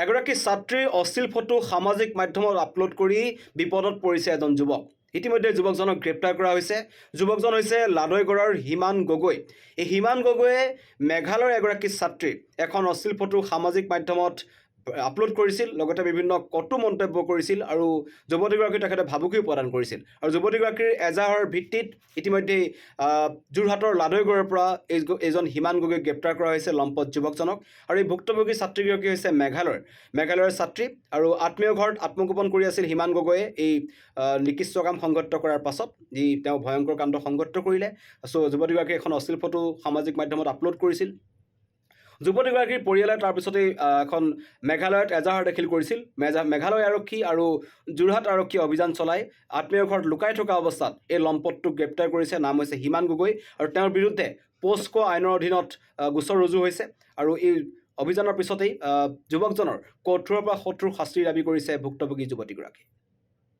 এগৰাকী ছাত্ৰীৰ অশ্লীল ফটো সামাজিক মাধ্যমত আপলোড কৰি বিপদত পৰিছে এজন যুৱক। ইতিমধ্যে যুৱকজনক গ্ৰেপ্তাৰ কৰা হৈছে। যুৱকজন হৈছে লাডৈগড়ৰ হিমান গগৈ। এই হিমান গগৈয়ে মেঘালয়ৰ এগৰাকী ছাত্ৰীৰ এখন অশ্লীল ফটো সামাজিক মাধ্যমত আপলোড কৰিছিল, লগতে বিভিন্ন কটু মন্তব্য কৰিছিল আৰু যুৱতীগৰাকীক তেখেতে ভাবুকিও প্ৰদান কৰিছিল। আৰু যুৱতীগৰাকীৰ এজাহাৰৰ ভিত্তিত ইতিমধ্যে যোৰহাটৰ লাডৈগড়ৰ পৰা এইজন হিমান গগৈক গ্ৰেপ্তাৰ কৰা হৈছে লম্পট যুৱকজনক। আৰু এই ভুক্তভোগী ছাত্ৰীগৰাকী হৈছে মেঘালয়ৰ ছাত্ৰী আৰু আত্মীয় ঘৰত আত্মগোপন কৰি আছিল হিমান গগৈয়ে এই নিকৃষ্ট কাম সংঘটিত কৰাৰ পাছত যি তেওঁ ভয়ংকৰ কাণ্ড সংঘটিত কৰিলে। যুৱতীগৰাকীয়ে এখন অশ্লীল ফটো সামাজিক মাধ্যমত আপলোড কৰিছিল। যুৱতীগৰাকীৰ পৰিয়ালে তাৰপিছতেই এখন মেঘালয়ত এজাহাৰ দাখিল কৰিছিল। মেঘালয় আৰক্ষী আৰু যোৰহাট আৰক্ষী অভিযান চলাই আত্মীয় ঘৰত লুকাই থকা অৱস্থাত এই লম্পটটোক গ্ৰেপ্তাৰ কৰিছে। নাম হৈছে হিমান গগৈ আৰু তেওঁৰ বিৰুদ্ধে পোস্কো আইনৰ অধীনত গোচৰ ৰুজু হৈছে। আৰু এই অভিযানৰ পিছতেই যুৱকজনৰ কঠোৰৰ পৰা কঠোৰ শাস্তিৰ দাবী কৰিছে ভুক্তভোগী যুৱতীগৰাকী।